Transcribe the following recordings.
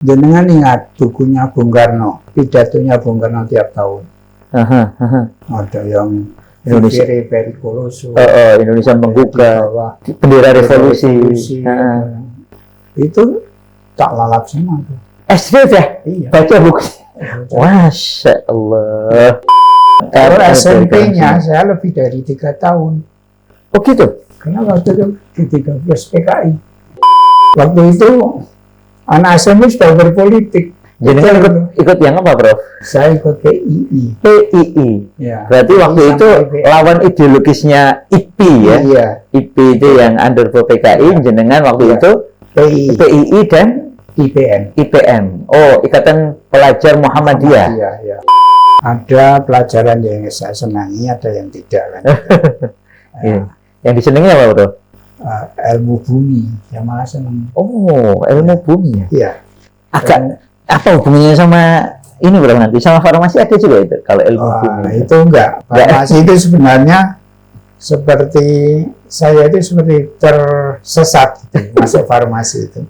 Jenengan ingat bukunya Bung Karno, pidatonya Bung Karno tiap tahun. Ada yang Indonesia Perikoloso, Indonesia membuka bendera revolusi. Itu tak lalap semua tuh. SD ya? Iya. Baca buku. Masya Allah. Kalau SMP-nya saya lebih dari 3 tahun. Oh gitu? Karena waktu itu di 13 PKI. Waktu itu anak SMP sudah berpolitik. Jadi ikut yang apa, Prof? Saya ikut PII. PII. Ya. Berarti waktu itu PII. lawan ideologisnya IPI ya? Iya. IPI itu yang under PKI, jenengan waktu itu PII dan IPM. Oh, Ikatan Pelajar Muhammadiyah. Iya. Ada pelajaran yang saya senangi, ada yang tidak kan. Yang disenangi apa, Bro? Ilmu bumi, yang malah senang. Oh, ilmu bumi ya? Iya. Agak apa hubungannya sama ini, Bro, nanti sama farmasi ada juga itu kalau ilmu bumi? Itu enggak. Farmasi itu sebenarnya seperti saya itu seperti tersesat gitu, masuk farmasi itu.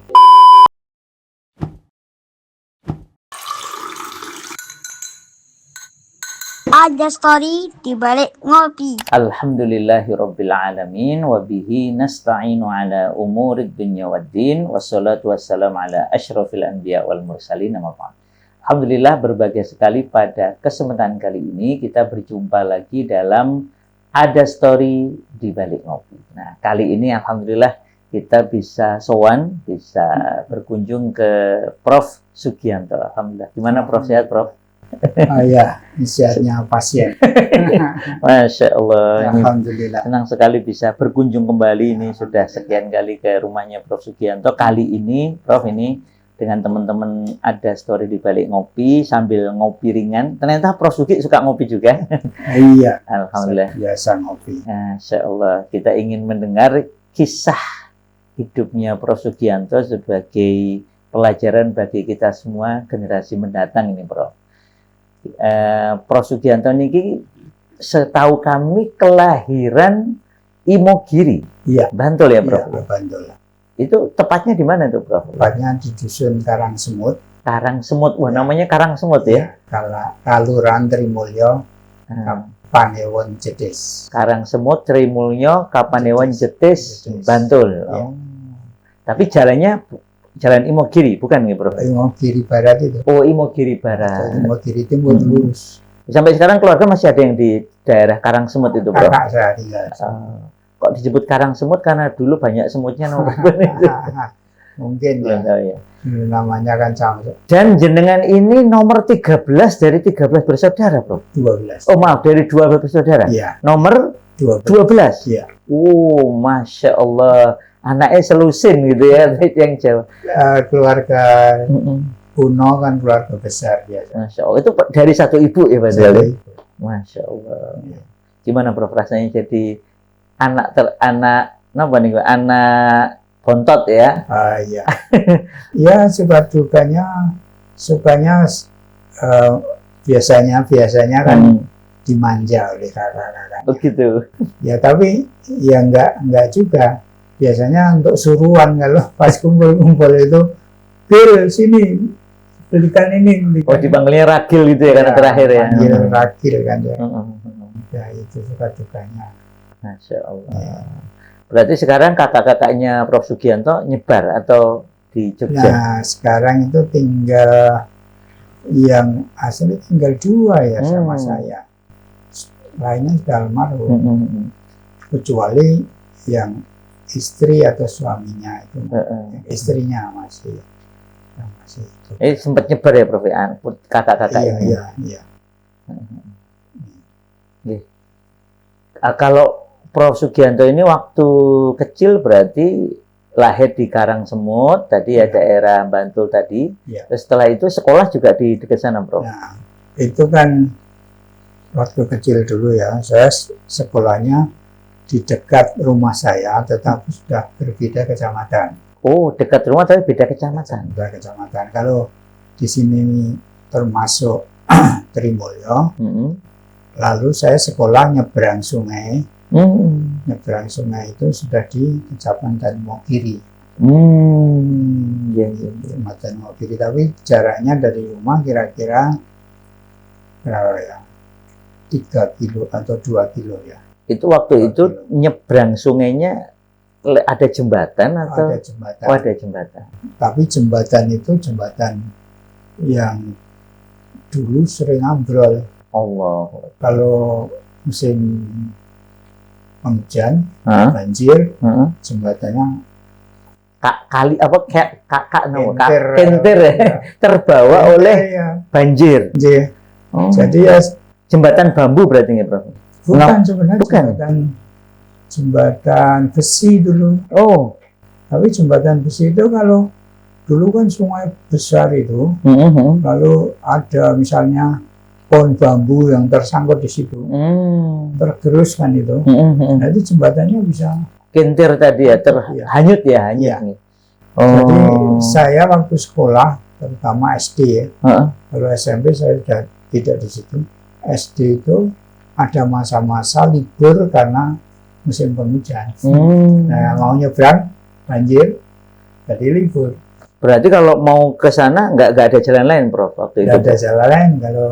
Ada story di balik ngopi. Alhamdulillahirrabbilalamin. Wabihi nasta'inu ala umurid dunya waddin. Wassalatu wassalamu ala ashrafil anbiya wal mursalin. Alhamdulillah, berbahagia sekali pada kesempatan kali ini kita berjumpa lagi dalam Ada Story di Balik Ngopi. Nah, kali ini Alhamdulillah kita bisa sowan, bisa berkunjung ke Prof. Sugianto. Alhamdulillah. Gimana Prof? Sehat, Prof? Ya, sehatnya pasien. Masya Allah. Alhamdulillah. Senang sekali bisa berkunjung kembali. Ini sudah sekian kali ke rumahnya Prof. Sugianto. Kali ini, Prof, ini dengan teman-teman Ada Story di Balik Ngopi sambil ngopi ringan. Ternyata Prof. Sugi suka ngopi juga. Iya. Alhamdulillah. Biasa ngopi. Masya Allah. Kita ingin mendengar kisah hidupnya Prof. Sugianto sebagai pelajaran bagi kita semua generasi mendatang ini, Prof. Prof. Sugianto ini setahu kami kelahiran Imogiri. Iya. Bantul ya, Prof? Iya, Bantul. Itu tepatnya di mana tuh, Prof? Tepatnya di dusun Karangsemut. Karangsemut. Wah, namanya Karangsemut ya? Kaluran Trimulyo, Kapanewon Jetis. Karangsemut, Trimulyo, Kapanewon Jetis, Bantul. Ya. Oh. Tapi jalannya Jalan Imogiri, bukan nih, Prof? Imogiri Barat itu. Oh, Imogiri Barat. Imogiri Timur lurus. Sampai sekarang keluarga masih ada yang di daerah Karangsemut itu, Prof? Kakak saya tinggal. Kok disebut Karangsemut karena dulu banyak semutnya nomor Mungkin ya. Ya. Namanya kan sama. Dan jenengan ini nomor 13 dari 13 bersaudara, Prof? 12. Oh, maaf, dari 12 bersaudara? Iya. Nomor 12? Iya. Oh, Masya Allah. Anaknya selusin gitu ya, yang Jawa. Keluarga kuno kan keluarga besar biasa. Masya Allah. Itu dari satu ibu ya, Pak? Dari Masya Allah. Ya. Gimana, Prof, rasanya jadi anak bontot ya? Iya. Ya, sebab sukanya biasanya kan dimanja oleh kakak-kakaknya. Begitu. Ya, tapi ya enggak juga. Biasanya untuk suruhan kalau pas kumpul-kumpul itu, Bil, sini belikan ini. Oh, dipanggilnya ragil gitu ya, karena terakhir ya? Ragil kan ya. Ya, itu suka-dukanya. Masya Allah. Berarti sekarang kakak-kakaknya Prof. Sugianto nyebar atau di Jogja? Nah, sekarang itu tinggal yang asli tinggal 2 ya sama saya. Lainnya sudah almarhum. Kecuali yang istri atau suaminya itu. Istrinya masih itu. Sempat nyebar ya, Prof. Kakak-kakak ini? Iya. Kalau Prof. Sugianto ini waktu kecil berarti lahir di Karangsemut, tadi ya daerah Bantul tadi. Ya. Terus setelah itu sekolah juga di dekat sana, Prof. Nah, itu kan waktu kecil dulu ya, saya sekolahnya di dekat rumah saya, tetapi sudah berbeda kecamatan. Oh, dekat rumah tapi beda kecamatan. Beda kecamatan. Kalau di sini termasuk Trimulyo, lalu saya sekolah nyebrang sungai. Nyebrang sungai itu sudah di Kecamatan Imogiri. Ya, ya. Jembatan Ngopi. Tapi jaraknya dari rumah kira-kira berapa ya? 3 kilo atau 2 kilo ya. Itu waktu 2 itu kilo. nyebrang sungainya ada jembatan atau? Ada jembatan. Oh, ada jembatan. Tapi jembatan itu jembatan yang dulu sering ambrol. Allah. Kalau musim penghujan, Hah? banjir, Heeh. jembatannya Kali apa kakak no Kentir. kentir ya, terbawa oleh ya, banjir. banjir. Oh. Jadi ya Jembatan bambu berarti nggak, Prof? bukan sebenarnya bukan. jembatan besi dulu. Oh. Tapi jembatan besi itu kalau dulu kan sungai besar itu, Mm-hmm. lalu ada misalnya pohon bambu yang tersangkut di situ, tergerus kan itu. Mm-hmm. Nah itu jembatannya bisa. Kentir tadi ya, Iya. hanyut ya, hanyut Iya. nih. Jadi saya waktu sekolah, terutama SD ya, kalau SMP saya sudah tidak di situ. SD itu ada masa-masa libur karena musim penghujan. Nah mau nyebrang banjir, jadi libur. Berarti kalau mau ke sana nggak ada jalan lain, Prof, waktu itu? Nggak ada jalan lain kalau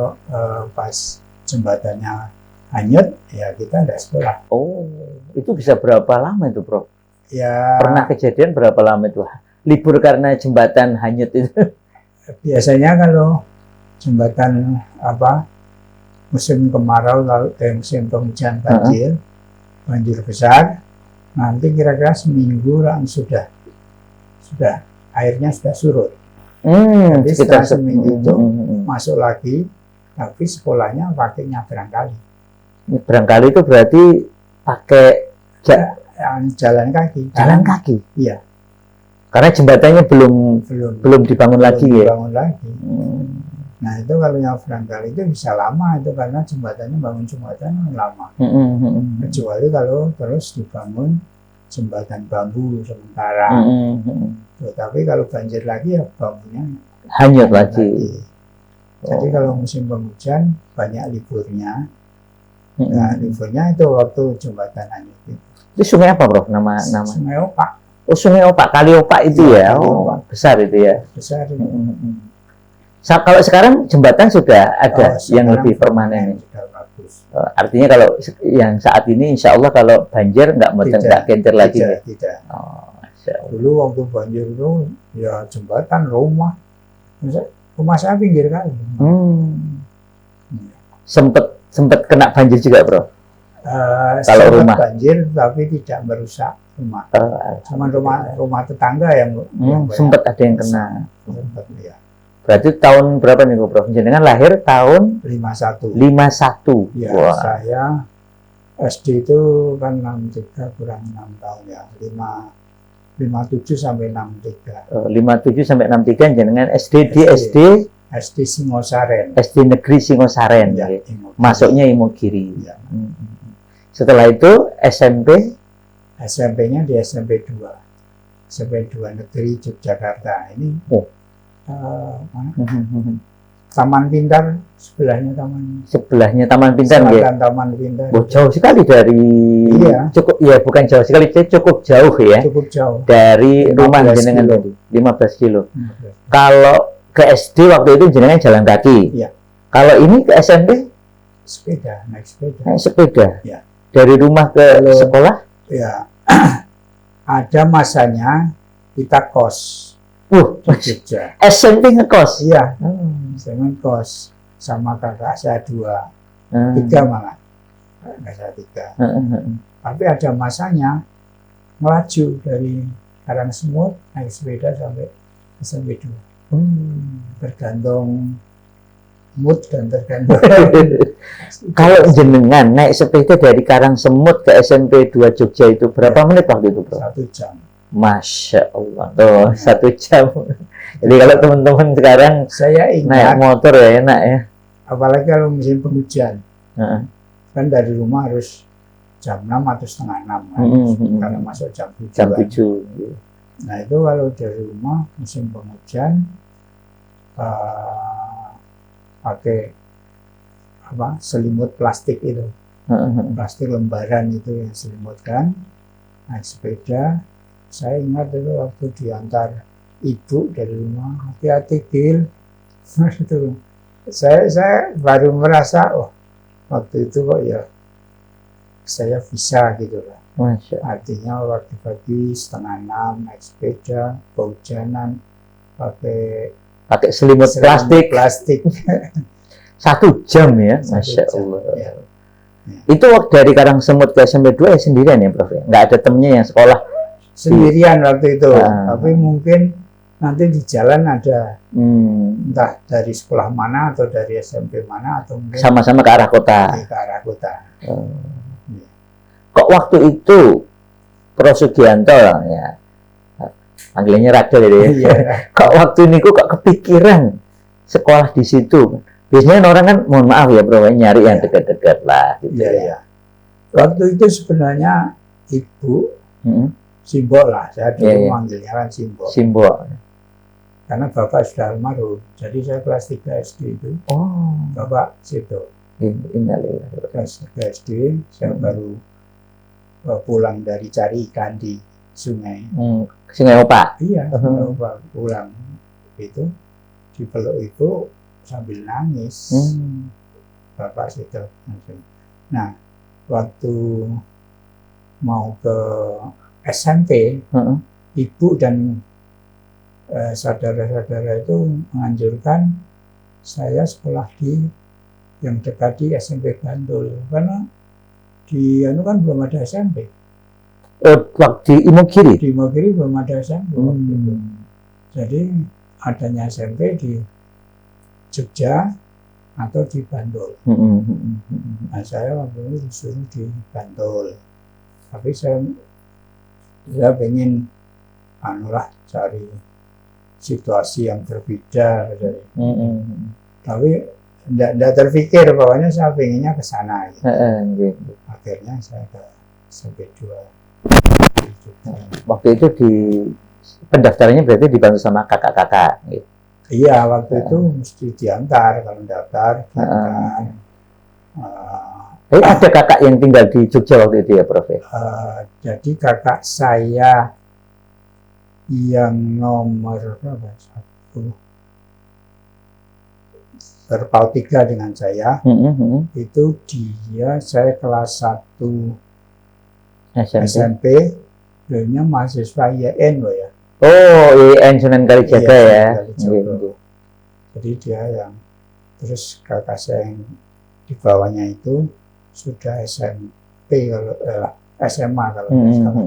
pas jembatannya hanyut, ya kita tidak sekolah. Oh, itu bisa berapa lama itu, Prof? Ya Pernah kejadian berapa lama itu? Libur karena jembatan hanyut itu? biasanya kalau jembatan musim kemarau lalu musim penghujan banjir besar, nanti kira-kira seminggu sudah airnya sudah surut. Jadi setelah seminggu itu masuk lagi, tapi sekolahnya pakai nyebrang kali. Nyebrang kali itu berarti pakai jalan kaki. Jalan kaki? Iya. Karena jembatannya belum dibangun lagi ya? Dibangun lagi. Nah itu kalau nyebrang kali itu bisa lama itu karena bangun jembatan lama. Kecuali kalau terus dibangun jembatan bambu sementara. Tapi kalau banjir lagi ya bambunya hanyut lagi. Jadi kalau musim penghujan banyak liburnya. Nah liburnya itu waktu jembatan hanyut itu. Itu sungai apa, Bro? Nama? Sungai Opak. Oh, Sungai Opak, Kali Opak itu ya? Besar itu ya? Besar itu. Kalau sekarang jembatan sudah ada yang lebih permanen. Sudah bagus. Artinya kalau yang saat ini insya Allah kalau banjir nggak kentir lagi. Tidak. Dulu waktu banjir itu ya jembatan rumah saya pinggir kali. Sempet kena banjir juga, Bro? Kalau rumah banjir tapi tidak merusak rumah. Cuma rumah tetangga yang sempat ada yang kena. Sempat, ya. Berarti tahun berapa nih, Bro? Jenengan lahir tahun 51. Ya, wah. saya SD itu kan 63 kurang 6 tahun ya. 57 sampai 63. 57 sampai 63 jenengan SD di SD Singosaren. SD Negeri Singosaren. Ya, masuknya Imogiri. Ya. Setelah itu SMP-nya di SMP 2. SMP 2 Negeri Yogyakarta. Ini Taman Pintar sebelahnya Taman Pintar ya. Taman Pintar. Oh, jauh sekali dari bukan jauh sekali, cukup jauh ya. Cukup jauh. Dari rumah jenengan tadi 15 kilo. Kalau ke SD waktu itu jenengan jalan kaki. Iya. Kalau ini ke SMP naik sepeda. Naik sepeda. Ya. Dari rumah ke sekolah? Ya. Ada masanya kita kos. Jogja. SMP ngekos? Iya. Saya ngekos sama kakak saya 2. 3 malah. Kakak saya 3. Tapi ada masanya melaju dari Karangsemut naik sepeda sampai SMP 2. Tergantung mood dan tergantung. Kalau jenengan naik sepeda dari Karangsemut ke SMP 2 Jogja itu berapa menit waktu itu, Bro? 1 jam. Masya Allah, tuh 1 jam. Jadi kalau teman-teman sekarang saya ingat naik motor ya enak ya. Apalagi kalau musim penghujan, kan dari rumah harus jam 6 atau setengah 6 kan? Karena masuk jam 7. Jam 7. Kan? Nah itu kalau dari rumah musim penghujan pakai selimut plastik itu, plastik lembaran itu yang selimutkan, naik sepeda Saya ingat itu waktu diantar ibu dari rumah, hati-hati Gil. Itu saya baru merasa, oh waktu itu kok ya saya bisa gitu lah. Masya. Artinya waktu pagi 5:30 naik sepeda, kehujanan, pakai selimut plastik. 1 jam ya, Satu Masya jam, Allah. ya. Itu waktu dari Karangsemut ke SMP 2 ya sendirian ya, Prof? Nggak ada temennya yang sekolah? Sendirian waktu itu, tapi mungkin nanti di jalan ada entah dari sekolah mana atau dari SMP mana atau mungkin sama-sama ke arah kota. ke arah kota. Kok waktu itu Prof Sugianto ya, panggilannya Radel ya, Iya. kok waktu ini kok kepikiran sekolah di situ? Biasanya orang kan, mohon maaf ya Prof, nyari yang dekat-dekat lah gitu. Iya. Waktu itu sebenarnya ibu Simbo lah, saya dulu manggilnya kan Simbo. Karena bapak sudah almarhum, jadi saya kelas 3 SD itu. Oh. Bapak situ. Kelas 3 SD, saya baru pulang dari cari ikan di sungai. Sungai Opak? Iya, Sungai Opak. Pulang itu, dipeluk ibu sambil nangis. Bapak situ. Nah, waktu mau ke SMP, ibu dan saudara-saudara itu menganjurkan saya sekolah yang dekat di SMP Bantul, karena di kan belum ada SMP. Waktu di Imogiri? Di Imogiri belum ada SMP. Jadi adanya SMP di Jogja atau di Bantul. Nah, saya waktu itu disuruh di Bantul, tapi saya pengen cari situasi yang berbeda dari. Tapi tidak terpikir, pokoknya saya pengennya ke sana. Gitu. Akhirnya saya ke SMP 2. Waktu itu di pendaftarannya berarti dibantu sama kakak-kakak. Gitu. Iya, waktu itu mesti diantar kalau daftar. Ada kakak yang tinggal di Jogja waktu itu ya, Prof? Jadi kakak saya yang nomor berapa? 1 terpaut 3 dengan saya. Itu saya kelas 1 SMP, beliaunya mahasiswa IAIN loh ya. Oh, IAIN Sunan Kalijaga ya. Jadi dia yang, terus kakak saya yang di bawahnya itu sudah SMP kalau SMA kalau tidak salah.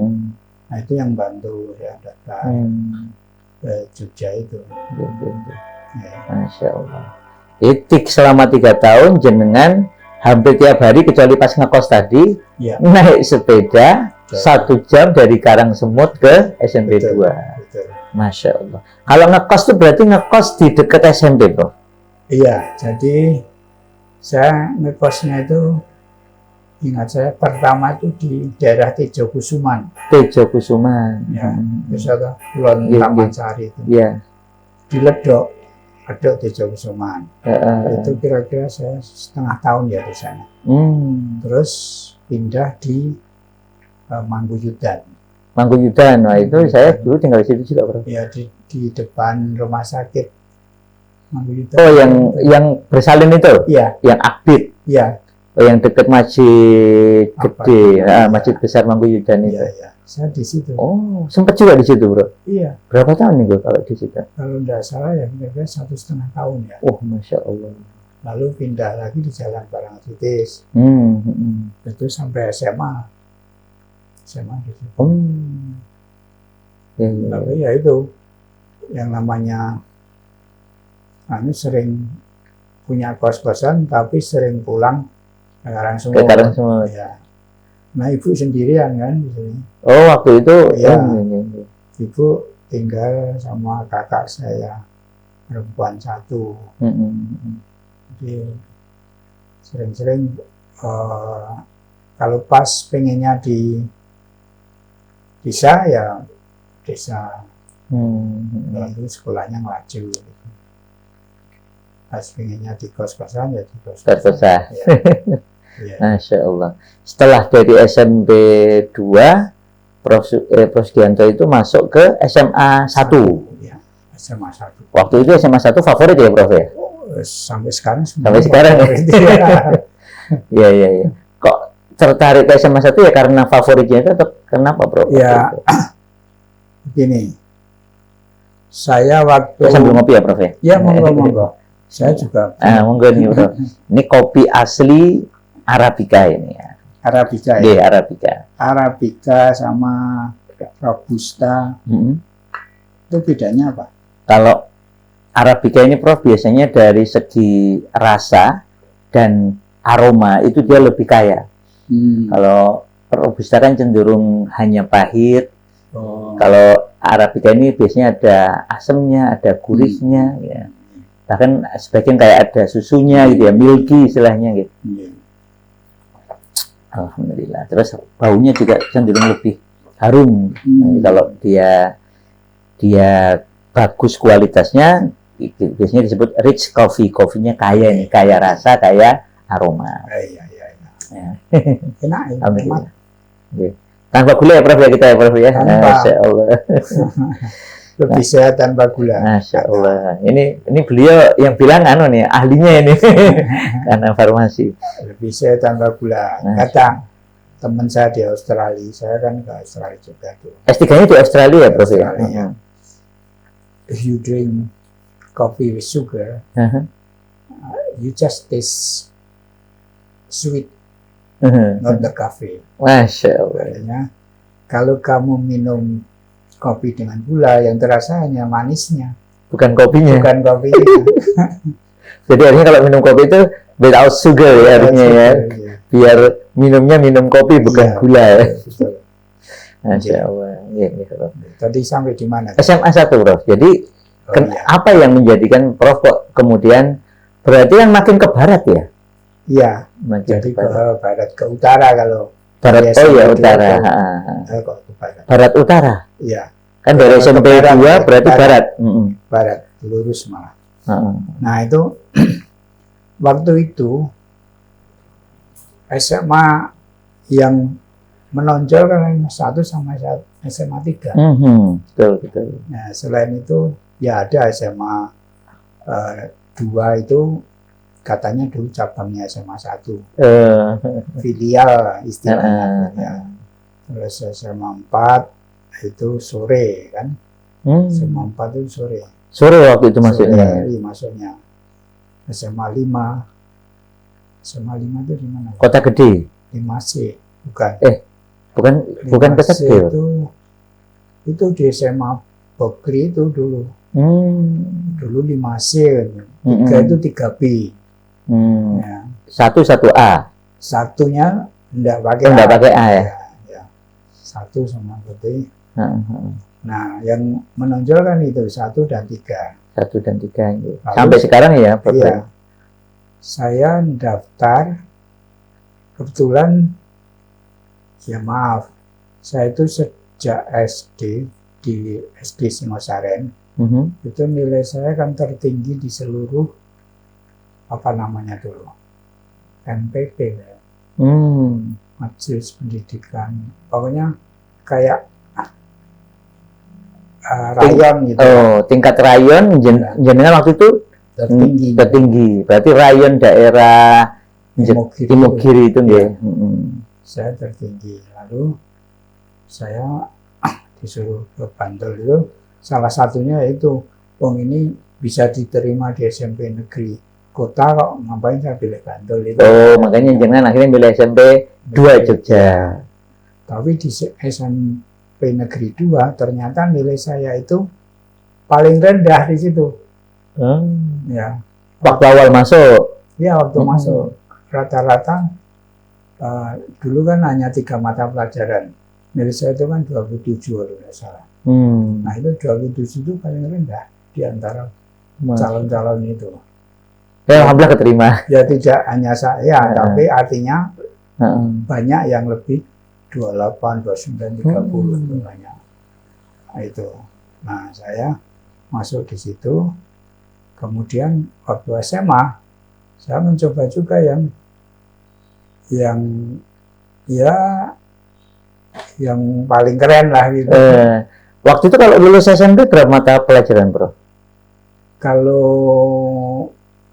Nah itu yang bantu ya daftar ke Jogja itu. Ya. Masya Allah. Etik selama 3 tahun jenengan hampir tiap hari kecuali pas ngekos tadi naik sepeda 1 jam dari Karangsemut ke SMP 2. Betul. Masya Allah. Kalau ngekos itu berarti ngekos di dekat SMP, Bro? Iya, jadi saya ngekosnya itu, ingat saya pertama itu di daerah Tejo Kusuman. Tejo Kusuman. Ya, terus ada Kulon Taman Sari itu. Iya. Di Ledok Tejo Kusuman. Itu kira-kira saya 1/2 tahun ya di sana. Terus pindah di Mangguyudan. Mangguyudan, nah itu saya dulu tinggal di situ juga, Bro. Ya, di depan rumah sakit Mangguyudan. Oh, yang bersalin itu? Iya. Yang aktif? Iya. Oh, yang dekat masjid gede, masjid besar Mangguyudan itu. Iya. Saya di situ. Oh, sempat juga di situ, Bro? Iya. Berapa tahun nih, Bro, kalau di situ? Kalau tidak salah ya kira-kira 1,5 tahun ya. Oh, Masya Allah. Lalu pindah lagi di Jalan Parangtritis. Itu sampai SMA di situ. Tapi ya itu yang namanya sering punya kos-kosan tapi sering pulang ke Karangsemut. Ya. Nah, ibu sendirian kan di sini. Oh, waktu itu ya. Ibu tinggal sama kakak saya perempuan 1. Jadi sering-sering kalau pas pengennya di desa ya desa, lalu sekolahnya ngelaju. Pas pengennya di kos-kosan ya di kos-kosan. Ya. Masya Allah. Setelah dari SMP 2 Prof Sugianto itu masuk ke SMA 1. Ya, SMA 1. Waktu itu SMA 1 favorit ya, Prof ya? Sampai sekarang Sampai sekarang ya. Iya, iya, iya. Kok tertarik ke SMA 1 ya karena favoritnya itu atau kenapa, Prof? Ya, begini. Saya waktu sambil ngopi ya, Prof ya? Ya, monggo. Saya juga. Monggo nih, Prof. Ini kopi asli Arabica ini ya. Arabica ya. Iya, Arabica. Arabica sama Robusta. Itu bedanya apa? Kalau Arabica ini, Prof, biasanya dari segi rasa dan aroma itu dia lebih kaya. Kalau Robusta kan cenderung hanya pahit. Kalau Arabica ini biasanya ada asamnya, ada gurihnya, ya. Bahkan sebagian kayak ada susunya gitu ya, milky istilahnya gitu. Alhamdulillah. Terus baunya juga cenderung lebih harum. Kalau dia bagus kualitasnya, biasanya disebut rich coffee. Kopinya kaya nih, kaya rasa, kaya aroma. Iya. Ya. Enak. Alhamdulillah. Tanpa gula ya, Prof ya, kita ya, Prof ya. Masya Allah. Lebih sehat tanpa gula. Masya Allah. Ini beliau yang bilang nih, ahlinya ini. Karena farmasi. Lebih sehat tanpa gula. Kata teman saya di Australia, saya kan ke Australia juga tuh. S3-nya di Australia ya, Prof ya? If you drink coffee with sugar, you just taste sweet, not the coffee. Masya Allah. Artinya, kalau kamu minum kopi dengan gula, yang terasa hanya manisnya. Bukan kopinya. Bukan kopinya. Jadi artinya kalau minum kopi itu without sugar ya artinya ya. Biar minumnya minum kopi bukan gula ya. Betul. Masya Allah. Ya, Tadi sampai di mana? SMA 1, Prof. Jadi apa yang menjadikan Prof kok kemudian berarti kan makin ke barat ya? Iya. Jadi ke barat, ke utara kalau. Barat, oh ya utara. Barat utara. Iya. Kan dari SMP 2 berarti barat. Barat, lurus malah. Nah itu waktu itu SMA yang menonjol kan satu sama SMA 3. Betul. Nah selain itu ya ada SMA 2 itu katanya dulu cabangnya SMA 1. Filial istilahnya. Ya. Terus SMA 4 itu sore kan. SMA 4 itu sore. Sore waktu itu masuknya. Masuknya. SMA 5. SMA 5 itu di mana? Kota Gede. 5C, bukan. Bukan Kota Gede. Itu di SMA Bokri itu dulu. Dulu 5C. 3 itu 3B. Ya. 1A. Satunya enggak pakai A ya. Satu sama berarti. Nah, yang menonjol kan itu 1 dan 3. 1 dan 3 ini. Sampai sekarang ya, Prof. Iya. Saya daftar kebetulan ya maaf, saya itu sejak SD di SD Singosaren. Itu nilai saya kan tertinggi di seluruh apa namanya dulu MPP ya. Majelis Pendidikan, pokoknya kayak rayon gitu. Tingkat rayon jenengan waktu itu tertinggi. Berarti rayon daerah Imogiri itu ya. Saya tertinggi. Lalu saya disuruh ke Bantul itu, salah satunya itu ini bisa diterima di SMP negeri kota, kok ngapain saya pilih Bantul itu. Makanya jangan akhirnya pilih SMP 2 Jogja. Tapi di SMP negeri 2 ternyata nilai saya itu paling rendah di situ. Ya. Waktu awal masuk. Ya, waktu masuk rata-rata dulu kan hanya 3 mata pelajaran. Nilai saya itu kan 27 kalau tidak salah. Nah itu 27 itu paling rendah di antara calon-calon itu. Ya, alhamdulillah keterima. Ya tidak hanya saya, tapi artinya banyak yang lebih 28, 29, 30 itu banyak. Nah, itu. Nah saya masuk di situ. Kemudian waktu SMA saya mencoba juga yang ya yang paling keren lah gitu. Waktu itu kalau lulus SMP berapa mata pelajaran, Bro? Kalau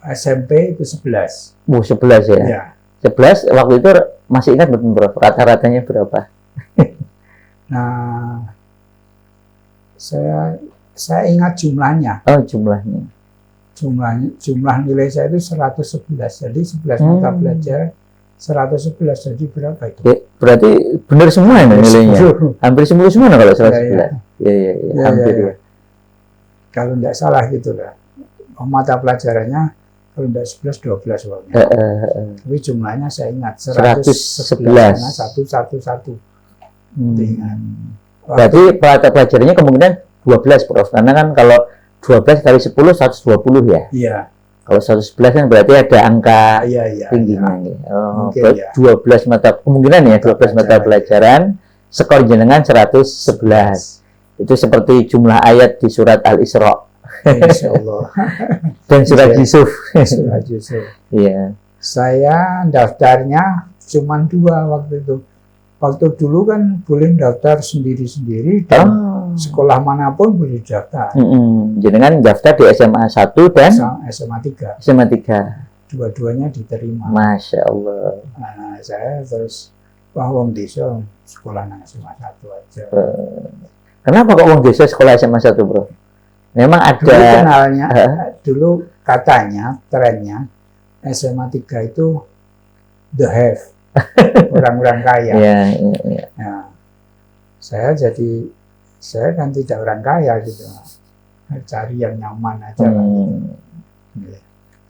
SMP itu 11. 11 ya? Ya. 11, waktu itu masih ingat betul, Bro? Rata-ratanya berapa? Nah, saya ingat jumlahnya. Oh, jumlahnya. Jumlah nilai saya itu 111. Jadi 11 mata pelajaran 111. Jadi berapa itu? Ya, berarti benar semua ya nilainya? Hampir 10 semua kalau 111. Iya, hampir ya. Kalau tidak salah gitu lah. Mata pelajarannya kalau tidak 11, 12 pokoknya. Tapi jumlahnya saya ingat 111. 111. Berarti mata pelajarannya kemungkinan 12, Prof. Karena kan kalau 12 kali 10, 120 ya? Iya. Kalau 111 kan berarti ada angka tingginya. Ya. Oh, ya. 12 mata, kemungkinan ya 12 mata pelajaran, skor jenengan 111. Itu seperti jumlah ayat di surat Al-Isra. Insya Allah. Dan surat Yusuf. Surat Yusuf. Iya. Saya daftarnya cuma 2 waktu itu. Waktu dulu kan boleh daftar sendiri-sendiri dan sekolah manapun boleh daftar. Jenengan daftar di SMA 1 dan SMA 3. SMA 3. Dua-duanya diterima. Masya Allah. Nah, saya terus wong desa sekolah nang SMA 1 aja. Kenapa kok wong desa sekolah SMA 1, Bro? Memang ada dulu kenalnya, dulu katanya trennya SMA 3 itu the have. Orang-orang kaya. Iya. Nah, saya kan tidak orang kaya gitu. Cari yang nyaman aja.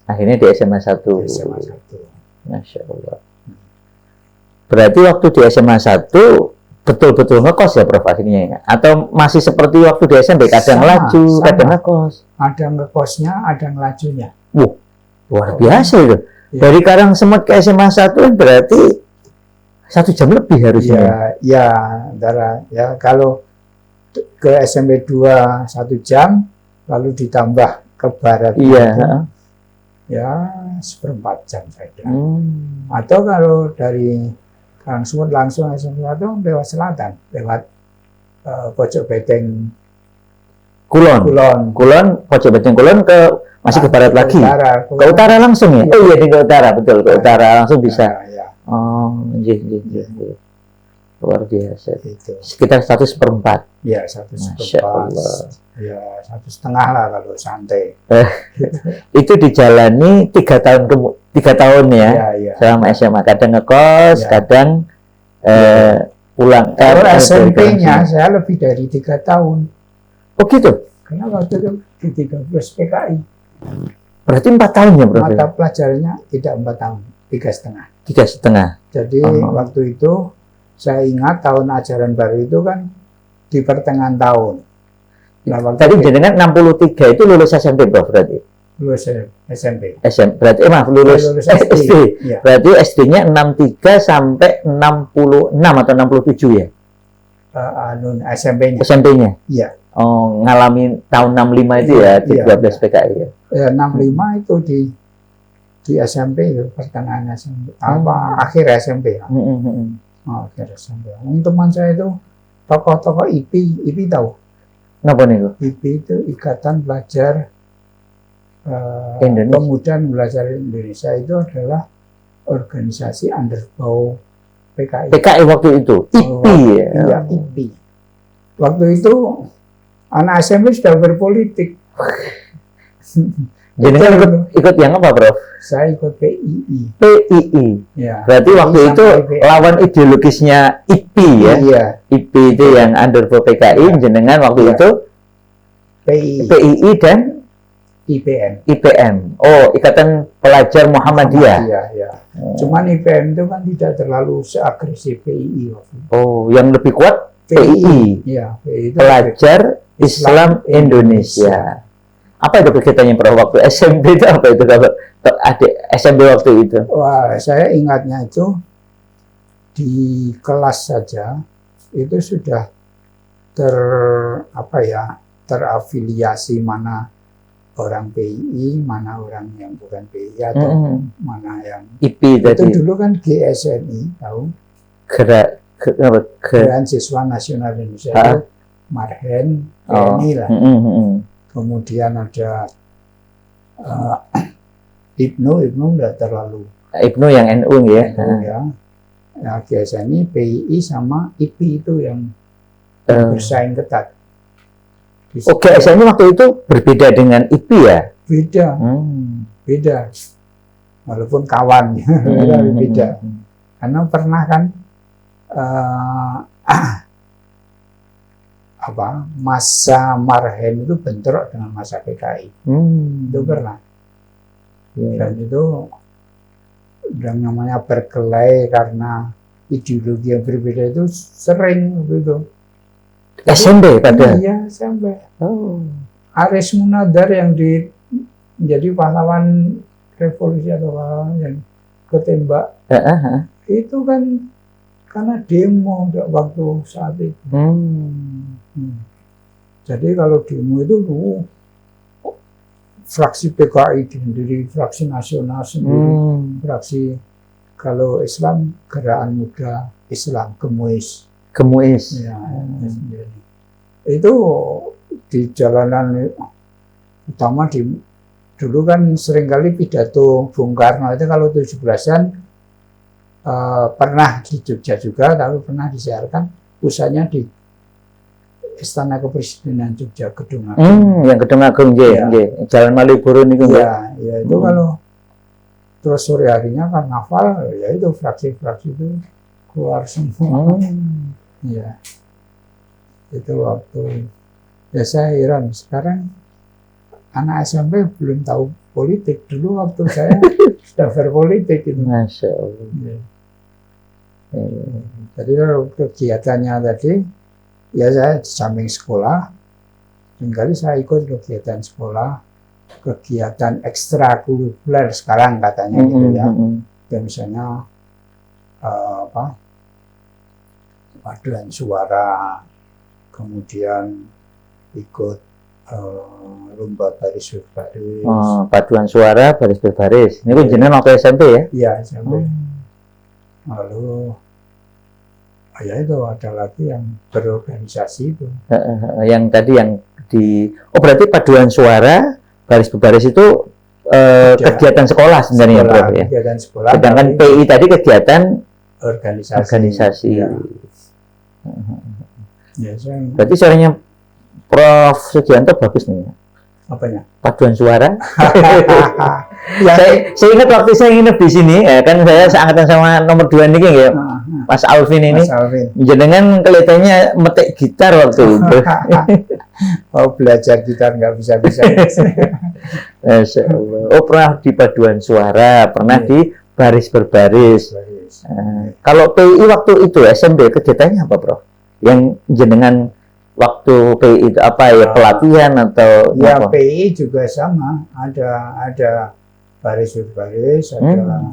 Akhirnya di SMA 1. Di SMA 1. Masya Allah. Berarti waktu di SMA 1 betul-betul ngekos ya, Prof, akhirnya? Atau masih seperti waktu di SMP? Kadang laju, kadang ngekos? Ada ngekosnya, ada ngelajunya. Luar biasa itu. Ya. Dari Karangsemut ke SMA 1 berarti 1 jam lebih harusnya. Ya, kalau ke SMP 2 1 jam, lalu ditambah ke barat. Iya. Ya, 1/4 jam saja. Atau kalau dari Karangsemut langsung SMP 1 lewat selatan, lewat Pojok Beteng Kulon, Pojok Beteng Kulon masih ke barat lagi. Ke utara langsung ya? Oh iya, ke utara, betul. Ke utara langsung bisa. Oh, iya. Luar biasa. Gitu. Sekitar 1/4. Ya, 1/4. Masya Allah. Ya, 1,5 lah kalau santai. Itu dijalani 3 tahun ya? Iya. Selama SMA. Kadang ngekos, kadang pulang. Kalau SMP-nya saya lebih dari 3 tahun. Oh gitu? Karena waktu itu di 13 PKI. Berarti 4 tahun ya, Bro? Mata pelajarannya tidak 4 tahun, 3,5. 3,5. Jadi waktu itu saya ingat tahun ajaran baru itu kan di pertengahan tahun. Nah, tadi jenengan 63 itu lulus SMP, Bro, berarti? Lulus SMP. Berarti lulus SD. Ya. Berarti SD-nya 63 sampai 66 atau 67 ya? SMP-nya. SMP-nya? Iya. Oh, ngalamin tahun 65 itu ya, di 12 PKI ya? 65 itu di SMP itu, pertengahan SMP. Akhir SMP. Akhir SMP. Teman saya itu tokoh-tokoh IPI tahu? Kenapa nih? IPI itu Ikatan Pelajar Pemuda Belajar Indonesia, itu adalah organisasi underbau PKI. PKI waktu itu? IPI ya? Iya, IPI. Waktu itu anak SMP sudah berpolitik. Jadi kan ikut yang apa, Prof? Saya ikut PII. PII. Ya. Berarti waktu itu lawan ideologisnya IPI ya? Iya. IPI itu yang underbau PKI, jenengan waktu itu PII dan IPM. Oh, Ikatan Pelajar Muhammadiyah. Iya. Cuman IPM itu kan tidak terlalu seagresif PII waktu itu. Oh, yang lebih kuat PII. Iya, PII itu Pelajar Islam Indonesia. Apa itu kegiatannya, Prof? Waktu SMP itu apa itu kalau adik SMP waktu itu? Wah, saya ingatnya itu di kelas saja itu sudah terafiliasi mana orang PII, mana orang yang bukan PII, atau mana yang IPI tadi. Itu dulu kan GSNI, tahu? Gerakan Siswa Nasional Indonesia itu Marhen, TNI lah. Kemudian ada Ibnu nggak terlalu. Ibnu yang NU ya. NU ya. Nah, biasanya PII sama IPI itu yang bersaing ketat. Oke, GSN waktu itu berbeda dengan IPI ya? Beda. Walaupun kawan, beda. Karena pernah kan masa Marhen itu bentrok dengan masa PKI. Itu pernah. Dan itu yang namanya berkelahi karena ideologi yang berbeda itu sering begitu. SMP pada? Iya, SMP. Aris Munadar yang menjadi pahlawan revolusi atau pahlawan yang ketembak itu kan karena demo waktu saat itu. Jadi kalau demo itu fraksi PKI sendiri, fraksi nasional sendiri, fraksi kalau Islam Gerakan Muda Islam Gemuis. Ya, sendiri. Itu di jalanan utama dulu kan seringkali pidato Bung Karno itu kalau 17-an pernah di Jogja juga, tapi pernah disiarkan pusatnya di Istana Kepresidenan Jogja, Gedung Agung. Yang Gedung Agung Jalan Malioboro ini ya itu kalau terus sore harinya karnaval, ya itu fraksi-fraksi itu keluar semua. Ya, itu waktu ya saya heran sekarang anak SMP belum tahu politik. Dulu waktu saya sudah berpolitik itu. Masya Allah. Jadi kegiatannya tadi ya saya di samping sekolah, seringkali saya ikut kegiatan sekolah, kegiatan ekstrakurikuler sekarang katanya gitu ya. Dan misalnya paduan suara, kemudian ikut lomba baris berbaris. Paduan suara baris berbaris. Ini jenengan waktu SMP ya? Iya, SMP. Lalu ya itu ada lagi yang berorganisasi itu. Yang tadi yang berarti paduan suara baris berbaris itu kegiatan sekolah sebenarnya ya? Kegiatan sekolah. Sedangkan PI tadi kegiatan organisasi. Ya, berarti suaranya Prof. Sugianto bagus nih. Apanya? Paduan suara. saya ingat waktu saya nginep di sini, kan saya seangkatan sama nomor 2 ini ya, Mas Alvin ini. Jenengan kelihatannya metik gitar waktu itu. Belajar gitar nggak bisa-bisa. Pernah di paduan suara, pernah di baris berbaris. Kalau PI waktu itu SMP kegiatannya apa, Prof? Yang jenengan waktu PI itu apa ya, pelatihan atau ya apa? PI juga sama, ada baris berbaris, ada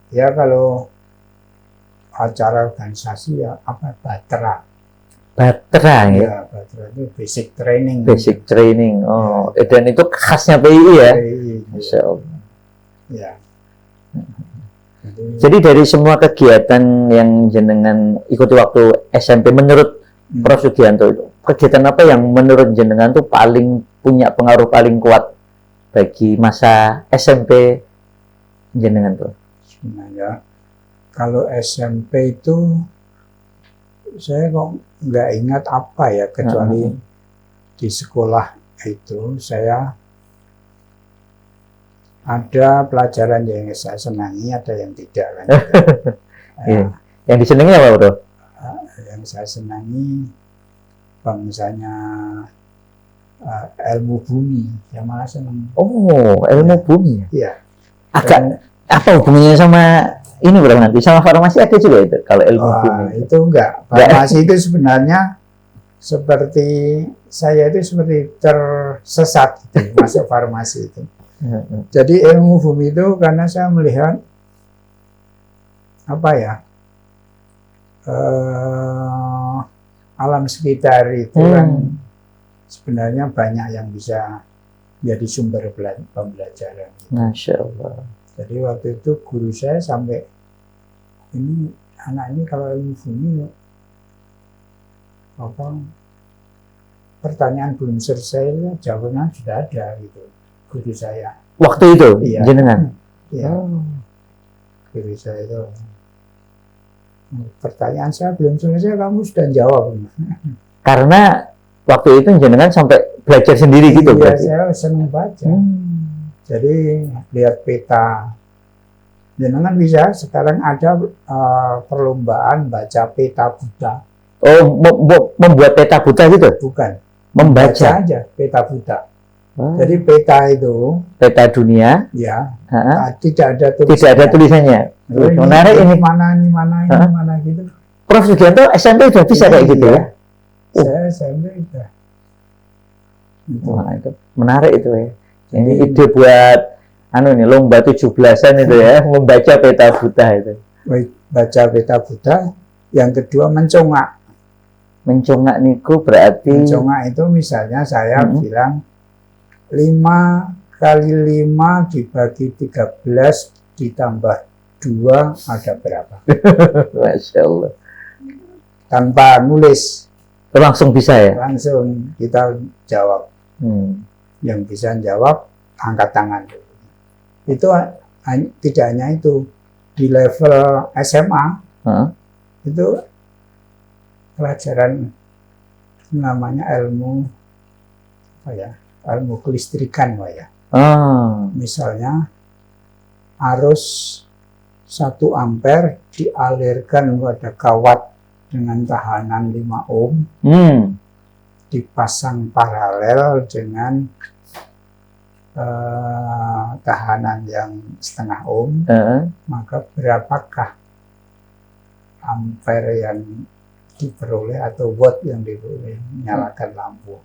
ya kalau acara organisasi ya apa Batra ya, Batra itu basic training. Dan itu khasnya PI ya. Masya Allah. Ya. Jadi dari semua kegiatan yang jenengan ikuti waktu SMP, menurut Prof. Sugianto itu, kegiatan apa yang menurut jenengan tuh paling punya pengaruh paling kuat bagi masa SMP jenengan tuh? Sebenarnya kalau SMP itu saya kok nggak ingat apa ya, kecuali di sekolah itu saya ada pelajaran yang saya senangi, ada yang tidak kan. Yang disenangi apa, Bro? Yang saya senangi misalnya ilmu bumi, yang malah senang. Ilmu bumi. Iya. Agak apa hubungannya sama ini, Bro, nanti sama farmasi ada juga itu kalau ilmu bumi? Itu enggak. Farmasi itu sebenarnya seperti saya itu seperti tersesat gitu, masuk farmasi itu. Jadi ilmu bumi itu karena saya melihat apa ya, alam sekitar itu kan sebenarnya banyak yang bisa jadi sumber pembelajaran. Masya Allah. Jadi waktu itu guru saya sampai ini anak ini kalau ilmu bumi apa pertanyaan belum selesai, jawabannya sudah ada gitu guru saya. Waktu itu Iya. jenengan. Ya, guru saya itu pertanyaan saya belum selesai kamu sudah jawab. Karena waktu itu jenengan sampai belajar sendiri gitu Iya, berarti. saya senang baca. Jadi lihat peta. Jenengan bisa sekarang ada perlombaan baca peta Buddha. Oh, membuat peta buta gitu? Bukan, Membaca. aja peta Buddha. Oh, Jadi peta itu peta dunia, ya tidak tidak ada tulisannya. ada tulisannya. Ini Menarik ini. ini mana gitu. Prof Sugianto SMP udah bisa kayak gitu ya? Saya SMP udah. Gitu. Wah, itu menarik itu ya. Ini Jadi- ide buat lomba 17-an itu ya, membaca peta buta itu. Baik, baca peta Buddha. Yang kedua mencongak. Mencongak niku berarti Mencongak itu misalnya saya bilang 5 kali 5 dibagi 13 ditambah 2 ada berapa? Masya Allah. Tanpa nulis, Langsung bisa ya? langsung kita jawab. Yang bisa jawab angkat tangan. Itu tidak hanya itu, di level SMA Hah? itu pelajaran namanya ilmu apa ya, ilmu kelistrikan Pak ya. Misalnya arus 1 ampere dialirkan pada kawat dengan tahanan 5 ohm, dipasang paralel dengan tahanan yang setengah ohm, maka berapakah ampere yang diperoleh atau watt yang diperoleh menyalakan lampu,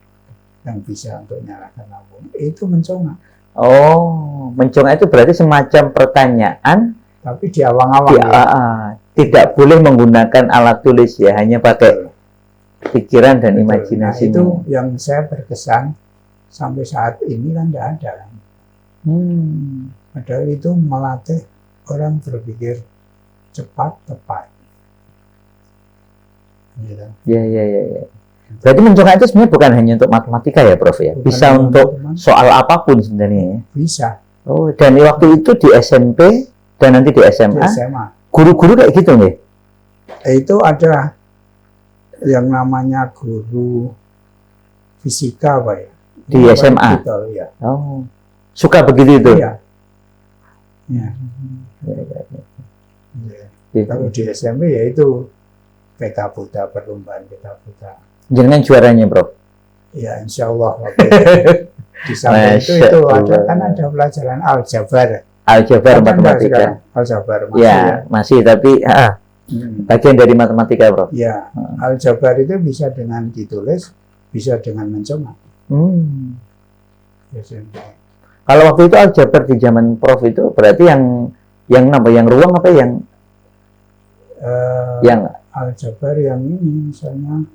yang bisa untuk menyalakan lampu. Itu mencongak. Oh, mencongak itu berarti semacam pertanyaan, Tapi di awang-awang ya. tidak boleh menggunakan alat tulis ya, hanya pakai pikiran dan Betul. imajinasi. Nah, itu yang saya berkesan sampai saat ini kan tidak ada. Padahal itu melatih orang berpikir cepat, tepat. Gitu. Ya. Berarti mencongak itu sebenarnya bukan hanya untuk matematika ya, Prof ya? Bukan Bisa hanya untuk matematika. soal apapun sebenarnya ya. Bisa Oh, dan waktu itu di SMP dan nanti di di SMA, SMA. guru-guru kayak gitu nih? Itu ada yang namanya guru fisika Pak ya. Di SMA? Gitu, ya. Oh, suka begitu itu? Iya. Ya. Ya. Gitu. Kalau di SMP ya itu peta Buddha, perlombaan peta Buddha. Jangan juaranya, Bro. Ya insya Allah waktu itu. Di samping itu Masya ada kan Allah. ada pelajaran aljabar. Aljabar Ada nggak matematika. sekarang? Aljabar masih Ya, ya. masih tapi bagian dari matematika, Bro. Ya, aljabar itu bisa dengan ditulis, bisa dengan mencongak. Biasanya. Kalau waktu itu aljabar di zaman Prof itu berarti yang apa? Yang ruang apa yang yang Aljabar yang ini misalnya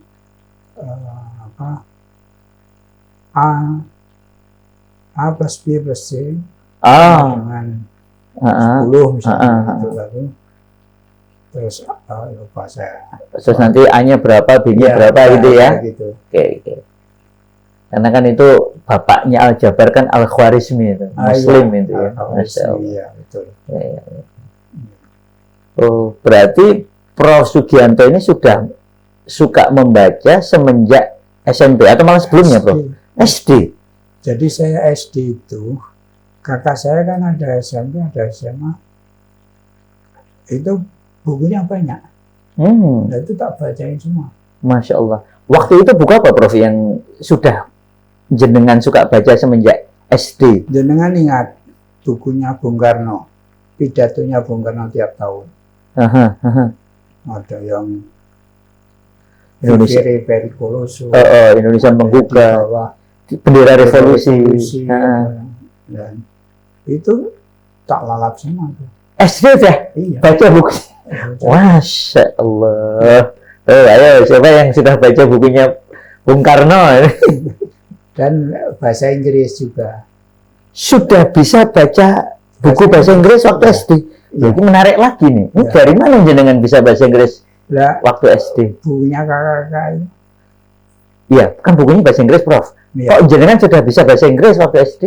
apa? A plus B plus C dengan 10 misalnya itu lalu terus lupa saya. terus nanti A-nya berapa, B-nya Ya, berapa gitu ya. Gitu. Oke. Karena kan itu bapaknya aljabar kan Al-Khwarizmi itu, Muslim itu ya. Masya Allah. Iya, betul. Ya. Oh, berarti Prof Sugianto ini sudah suka membaca semenjak SMP atau malah sebelumnya, Prof? SD. Jadi saya SD itu, kakak saya kan ada SMP, ada SMA. Itu bukunya banyak. Nah, itu tak bacain semua. Masya Allah. Waktu itu buku apa, Prof, yang sudah jenengan suka baca semenjak SD? Jenengan ingat bukunya Bung Karno, pidatonya Bung Karno tiap tahun. Ada yang Indonesia. Vivere Pericoloso, Indonesia membuka di bawah bendera revolusi. Dan itu tak lalap semua tuh. SD ya? Iya. Baca buku. Masya Allah. Ayo, siapa yang sudah baca bukunya Bung Karno? Dan bahasa Inggris juga. Sudah bisa baca buku bahasa Inggris waktu SD. Iya. Itu menarik lagi nih. Ini Ya. dari mana jenengan bisa bahasa Inggris Lah, waktu SD? bukunya kakak-kakak itu. Iya, kan bukunya bahasa Inggris, Prof. Ya, Kok jenengan sudah bisa bahasa Inggris waktu SD?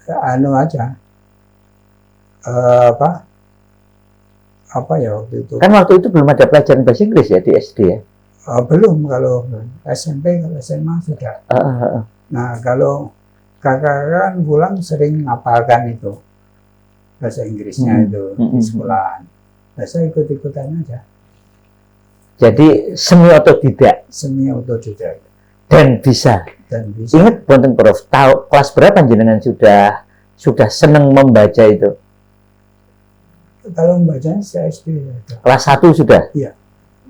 anu aja. Apa ya waktu itu? Kan waktu itu belum ada pelajaran bahasa Inggris ya di SD ya? Belum, kalau SMP, kalau SMA sudah. Nah, kalau kakak kan pulang sering ngapalkan itu bahasa Inggrisnya itu di sekolahan. Nah, saya ikut-ikutan aja, Jadi semi otodidak semi otodidak dan bisa. dan bisa. Ingat Bonten Prof, tahu kelas berapa jenengan sudah senang membaca itu? Kalau membacanya saya SD aja. Kelas 1 sudah? Iya.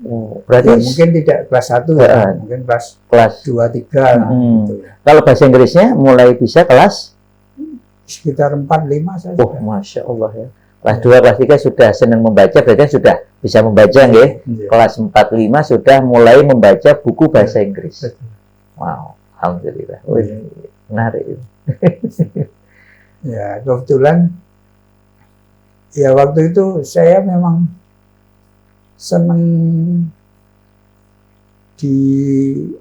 Oh, Ya, berarti mungkin tidak kelas 1 Ya. ya, mungkin kelas kelas 2, 3 lah, gitu ya. kalau bahasa Inggrisnya mulai bisa kelas Sekitar 4, 5 saya sudah. Masya Allah ya. Kelas 2, kelas 3 sudah senang membaca, berarti sudah bisa membaca nggih. Iya. Kelas 4, 5 sudah mulai membaca buku bahasa Inggris. Betul. Wow, alhamdulillah. Wih, menarik. Ya, kebetulan ya waktu itu saya memang senang di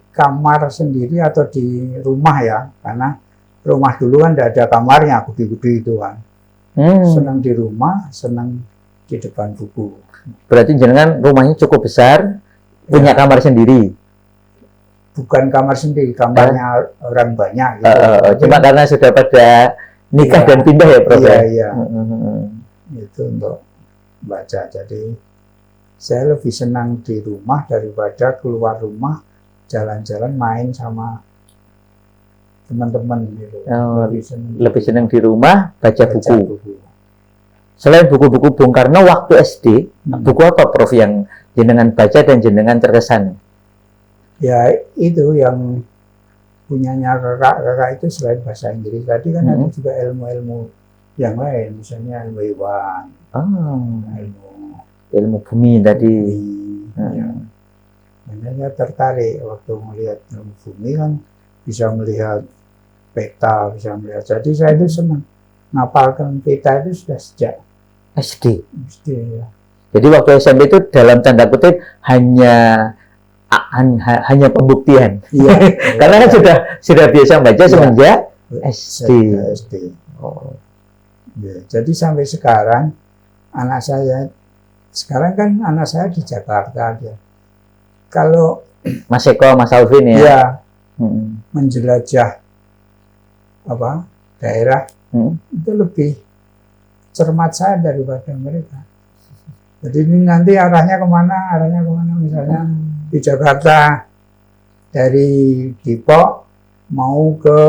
kamar sendiri atau di rumah ya, karena rumah dulu kan tidak ada kamarnya, gede-gede itu kan. Senang di rumah, senang di depan buku. Berarti jenengan rumahnya cukup besar, punya Ya. kamar sendiri. Bukan kamar sendiri, kamarnya orang banyak gitu. Cuma karena sudah pada nikah Iya. dan pindah ya, Prof. Iya, ya? iya. Itu untuk baca. Jadi saya lebih senang di rumah daripada keluar rumah jalan-jalan main sama teman-teman gitu. Oh, senang Lebih senang di rumah baca baca buku. Selain buku-buku Bung Karno waktu SD, buku apa Prof yang jenengan baca dan jenengan terkesan? Ya itu yang punyanya kakak itu selain bahasa Inggris tadi kan ada juga ilmu-ilmu yang lain, misalnya ilmu hewan, Ilmu bumi tadi. ya. Makanya tertarik waktu melihat ilmu bumi kan bisa melihat peta, bisa melihat. Jadi saya itu senang ngapalkan peta itu sudah sejak SD. SD ya. Jadi waktu SMP itu dalam tanda kutip hanya pembuktian. Iya. Karena kan sudah biasa baca semenjak SD. SD. Ya, jadi sampai sekarang sekarang kan anak saya di Jakarta dia. Kalau Mas Eko, Mas Alvin ya. dia menjelajah daerah itu lebih cermat saya daripada mereka. Jadi ini nanti arahnya kemana misalnya di Jakarta dari Depok mau ke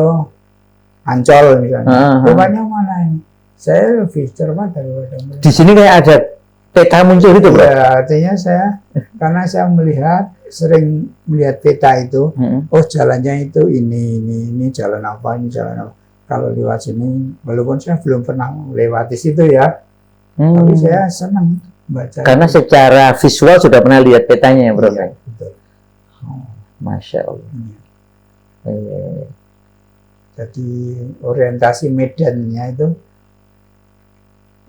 Ancol misalnya. Rumahnya mana ini? Saya lebih cermat daripada mereka. Di sini kayak ada peta muncul itu, Bro. Ya, artinya karena saya sering melihat peta itu, oh jalannya itu ini jalan apa, ini jalan apa. Kalau lewat sini, walaupun saya belum pernah melewati situ ya, tapi saya senang baca. Karena itu. secara visual sudah pernah lihat petanya ya, Bro. Iya, betul. Masya Allah. Jadi orientasi medannya itu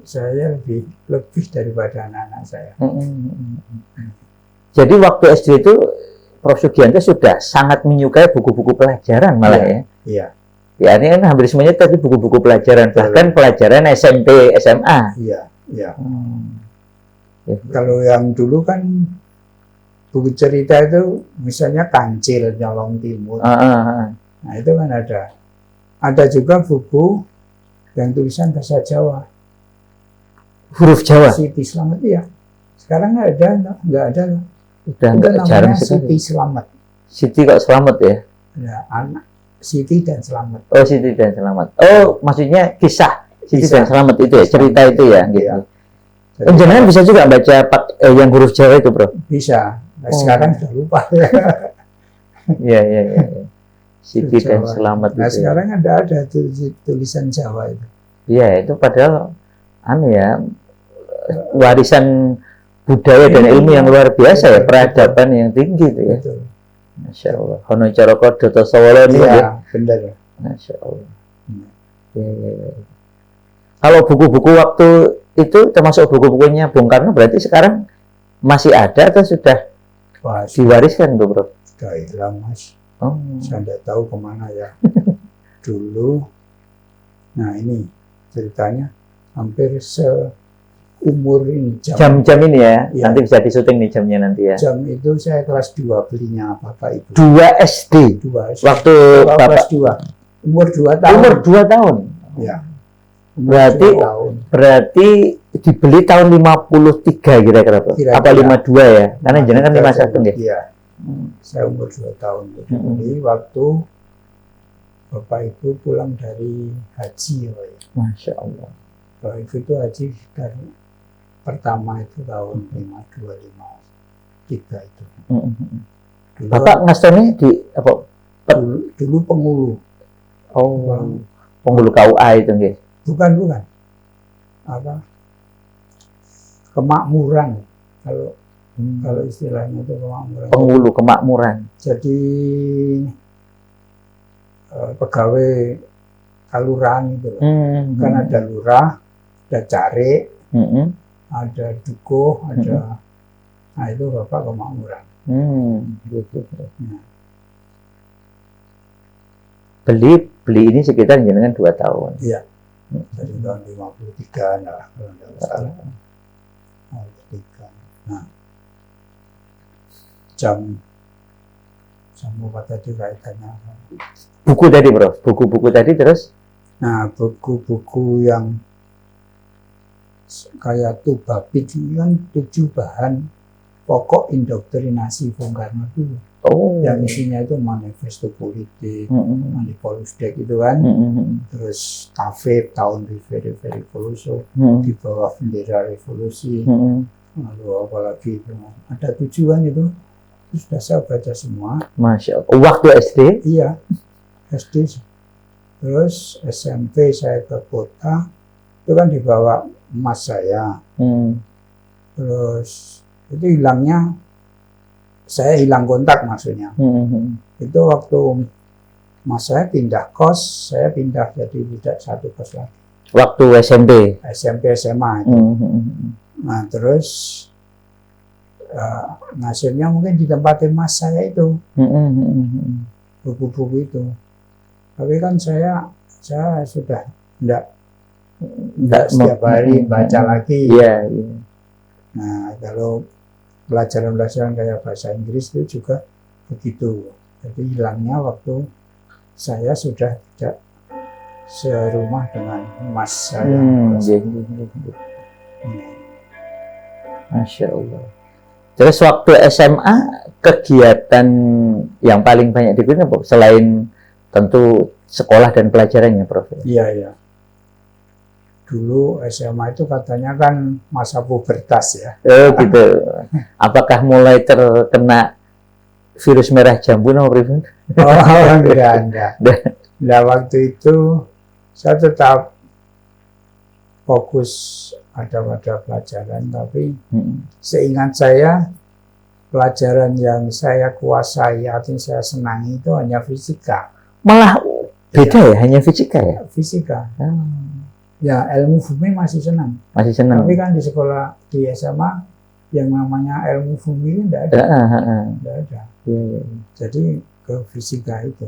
saya lebih daripada anak-anak saya. Jadi waktu SD itu Prof Sugianto sudah sangat menyukai buku-buku pelajaran malah ya. Iya. Ya ini kan hampir semuanya tadi buku-buku pelajaran, bahkan pelajaran SMP, SMA. Iya, iya. Kalau yang dulu kan buku cerita itu misalnya Kancil, Nyolong Timur. Nah itu kan ada. Ada juga buku yang tulisan bahasa Jawa. Huruf Jawa. Siti Slamet ya. Sekarang nggak ada. Udah nggak jarang Siti sekali. Slamet. Siti kok Selamat ya? Ya, anak Siti dan Slamet. Oh, Siti dan Selamat. Oh, maksudnya kisah Siti dan Selamat itu ya, cerita itu ya. Gitu. Jadi, Jangan bisa juga baca yang huruf Jawa itu, Bro? Bisa. Nah, sekarang sudah lupa. Iya. Siti dan Jawa. Selamat Nah, itu. sekarang ada tulisan Jawa itu. Iya, itu padahal warisan budaya dan ilmu yang luar biasa ya, peradaban yang tinggi itu ya. Betul. Masya Allah. Hono Caroko Doto Sawolo ini ya. Iya, benar. Masya Allah. Ya. Kalau buku-buku waktu itu termasuk buku-bukunya Bung Karno berarti sekarang masih ada atau sudah Wah, diwariskan tuh bro? sudah hilang Mas. Oh. Saya tidak tahu kemana ya. Dulu, nah ini ceritanya hampir seumur ini Jam-jam ini ya, Iya. nanti bisa disuting nih jamnya nanti ya. Jam itu saya kelas 2 belinya Bapak Ibu. 2 SD. 2 Waktu kelas Bapak 2. Umur 2 tahun. umur 2 tahun. Ya. Umur Berarti 2 tahun. berarti dibeli tahun 53 kira-kira Bro. Kira-kira. Apa 52 ya? Karena jenengan kan 51 ya. Iya. Saya umur 2 tahun. Jadi waktu Bapak Ibu pulang dari haji ya Pak ya. Masya Allah. Bapak Ibu itu haji dari pertama itu tahun 52-53 itu. Dulu, Bapak ngastone di apa? dulu Pengulu. Oh, Penghulu KUA itu nggih. Bukan. Apa? Kemakmuran. Kalau istilahnya itu kemakmuran. Penghulu kemakmuran. Jadi pegawai kelurahan itu loh. Kan ada lurah, ada carik, ada dukuh, ada nah itu Bapak kemakmuran. Gitu. Nah. Beli ini sekitar jenengan 2 tahun. Iya. Dari tahun 53 lah kalau tidak salah. 53. Nah. Jam apa tadi kaitannya? Buku tadi bro, buku-buku tadi terus? Nah, buku-buku yang kayak Tubabit ini kan 7 bahan pokok indoktrinasi Bung Karno dulu. Oh. Yang isinya itu manifesto politik, manifesto itu kan, terus TAFIP, tahun revolusi, di bawah bendera revolusi, lalu apalagi itu ada tujuan itu sudah saya baca semua. Masya Allah. Waktu SD? Iya, SD. Terus SMP saya ke kota, itu kan dibawa emas saya. Terus itu hilangnya, saya hilang kontak maksudnya. Itu waktu mas saya pindah kos, saya pindah jadi tidak satu kos lagi. Waktu SMP? SMP SMA itu. Nah terus hasilnya mungkin di tempat mas saya itu, buku-buku itu. Tapi kan saya sudah tidak setiap hari baca lagi. Iya. Nah kalau pelajaran-pelajaran kayak bahasa Inggris itu juga begitu. Jadi hilangnya waktu saya sudah tidak serumah dengan mas saya. Masya Allah. Terus waktu SMA kegiatan yang paling banyak digunakan apa? Selain tentu sekolah dan pelajarannya Prof? Iya. Dulu SMA itu katanya kan masa pubertas ya. Oh gitu. Apakah mulai terkena virus merah jambu no, Prof? Oh enggak. Nah waktu itu saya tetap fokus pada pelajaran, tapi seingat saya pelajaran yang saya kuasai atau saya senangi itu hanya fisika. Malah beda ya, hanya fisika ya? Fisika. Ya ilmu bumi masih senang. Masih senang. Tapi kan di sekolah di SMA yang namanya ilmu bumi tidak ada. Tidak ada. Jadi ke fisika itu.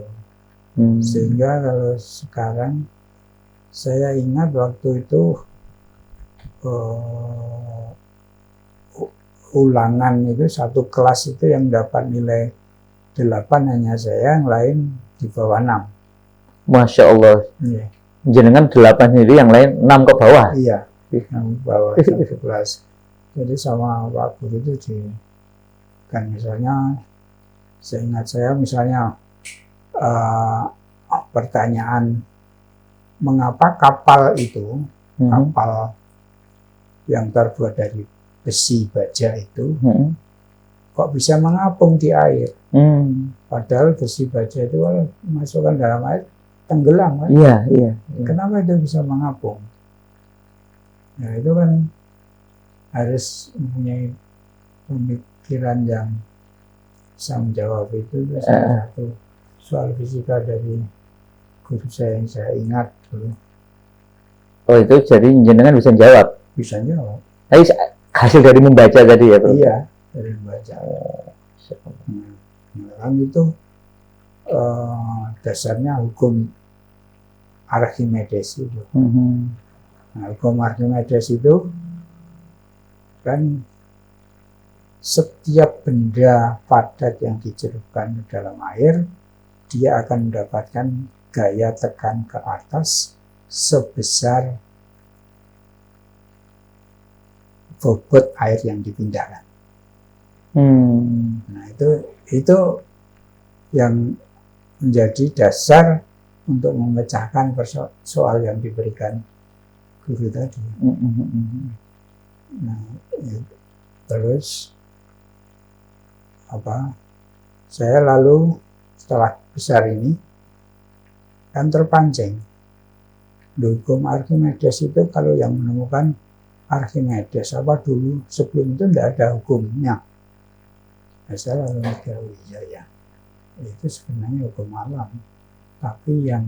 Sehingga kalau sekarang saya ingat waktu itu ulangan itu satu kelas itu yang dapat nilai 8 hanya saya, yang lain di bawah 6. Masya Allah. Iya. Jenengan 8 sendiri, yang lain 6 ke bawah? Iya, yang bawah satu kelas. Jadi sama Pak Guru itu kan misalnya, seingat saya misalnya pertanyaan mengapa kapal itu, kapal yang terbuat dari besi baja itu, kok bisa mengapung di air? Padahal besi baja itu kalau masukkan dalam air tenggelam kan? Iya. Kenapa itu bisa mengapung? Nah itu kan harus mempunyai pemikiran yang bisa menjawab itu. Salah satu soal fisika dari guru saya yang saya ingat dulu. Oh itu jadi jenengan bisa jawab? bisa jawab. Tapi hasil dari membaca tadi ya, Prof? Iya, dari membaca. Kan itu dasarnya hukum Archimedes itu. Nah, hukum Archimedes itu kan setiap benda padat yang dicelupkan ke dalam air, dia akan mendapatkan gaya tekan ke atas sebesar bobot air yang dipindahkan. Nah, itu yang menjadi dasar untuk memecahkan soal yang diberikan guru tadi. Nah, terus saya lalu setelah besar ini kan terpancing. Hukum Archimedes itu kalau yang menemukan Archimedes dulu sebelum itu tidak ada hukumnya. Nah, saya lalu mikir, ya itu sebenarnya hukum alam, tapi yang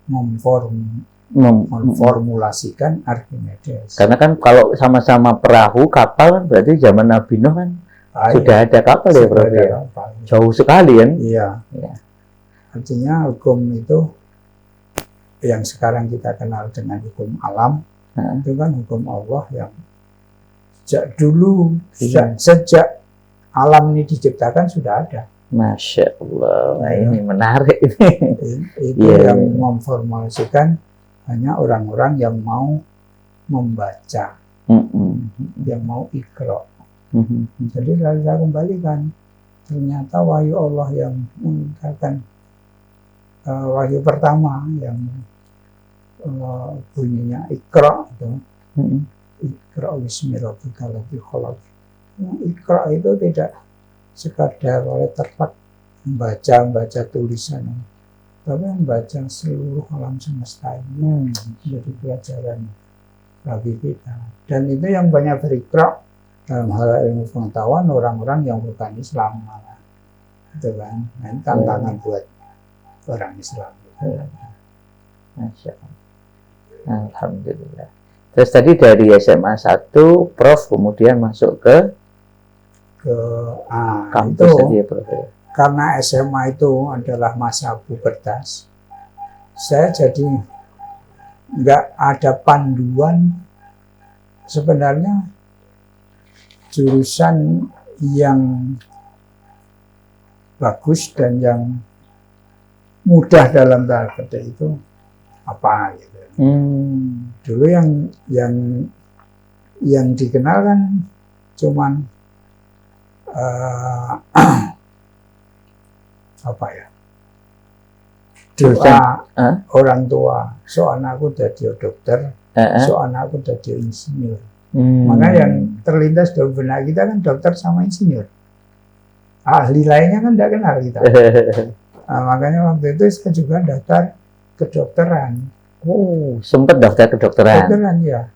memformulasikan Archimedes. Karena kan kalau sama-sama perahu kapal kan berarti zaman Nabi Nuh kan sudah ada kapal ya, Prof? Jauh sekali kan? Iya. Artinya hukum itu yang sekarang kita kenal dengan hukum alam, itu kan hukum Allah yang sejak dulu, sejak alam ini diciptakan sudah ada. Masya Allah, ini menarik ini. Itu yang memformulasikan hanya orang-orang yang mau membaca, yang mau iqra. Jadi lalu saya kembalikan, ternyata wahyu Allah yang mengatakan wahyu pertama yang bunyinya iqra itu, iqra bismi rabbikal ladzi khalaq. Iqra itu tidak sekadar oleh terpak membaca tulisan, tapi membaca seluruh alam semesta ini menjadi pelajaran bagi kita. Dan itu yang banyak beriqra dalam hal ilmu pengetahuan orang-orang yang bukan Islam malah, itu kan. Nah, ini tantangan buat orang Islam. Masya Allah. Alhamdulillah. Terus tadi dari SMA 1, Prof kemudian masuk ke kampus itu, tadi ya, Prof. Karena SMA itu adalah masa pubertas, saya jadi nggak ada panduan sebenarnya jurusan yang bagus dan yang mudah dalam tanda petik itu apa gitu. Dulu yang dikenal kan cuman doa orang tua, so anakku jadi dokter, so anakku jadi insinyur. Makanya yang terlintas dalam benak kita kan dokter sama insinyur. Ahli lainnya kan tidak kenal kita. Nah, makanya waktu itu saya juga daftar kedokteran. Sempat daftar kedokteran. Kedokteran ya.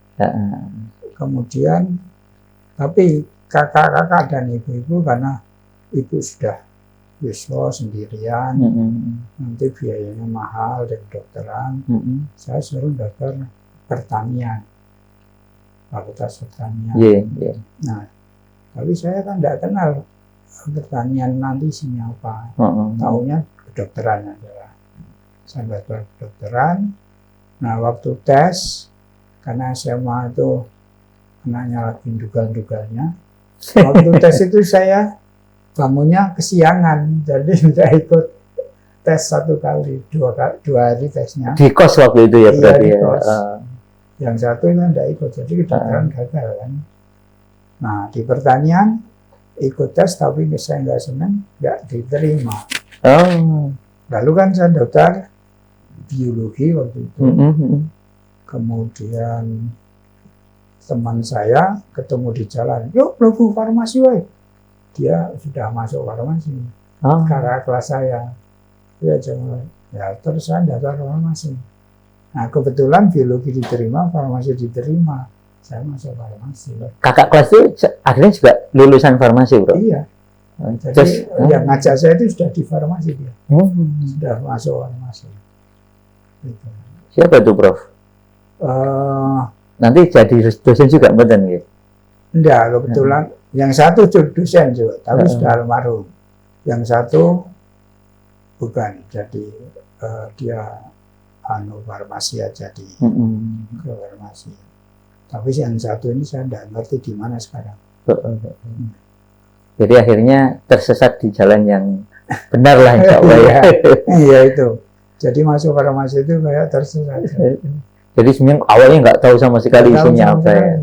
Kemudian, tapi kakak-kakak dan ibu-ibu karena ibu sudah siswa sendirian, nanti biayanya mahal dan kedokteran, saya suruh daftar pertanian, fakultas pertanian. Nah, tapi saya kan tidak kenal pertanian nanti isinya apa. Tahunya kedokteran adalah. Saya daftar kedokteran. Nah, waktu tes, karena SMA itu anaknya lagi dugal-dugalnya, waktu tes itu saya bangunnya kesiangan, jadi tidak ikut tes satu kali, dua hari tesnya. Di kos waktu itu ya berarti ya? Yang satu kan tidak ikut, jadi kedokteran gagal kan. Nah, di pertanian ikut tes, tapi saya nggak senang, nggak diterima. Lalu kan saya daftar biologi waktu itu. Kemudian teman saya ketemu di jalan, yuk mlebu farmasi woy. Dia sudah masuk farmasi, karena kelas saya. Dia cuma, ya terus saya daftar farmasi. Nah kebetulan biologi diterima, farmasi diterima. Saya masuk farmasi. Kakak kelas itu akhirnya juga lulusan farmasi, Bro? Iya. Jadi yang ngajak saya itu sudah di farmasi dia. Sudah masuk farmasi. Gitu. Siapa itu, Prof? nanti jadi dosen juga mboten nggih? Enggak, kebetulan yang satu dosen juga, tapi sudah almarhum. Yang satu bukan, jadi dia farmasi aja di ke farmasi. Tapi yang satu ini saya tidak ngerti di mana sekarang. Jadi akhirnya tersesat di jalan yang benar lah insya Allah ya. Iya itu. Jadi masuk farmasi itu kayak tersesat. Jadi sebenarnya awalnya nggak tahu sama sekali isinya apa ya.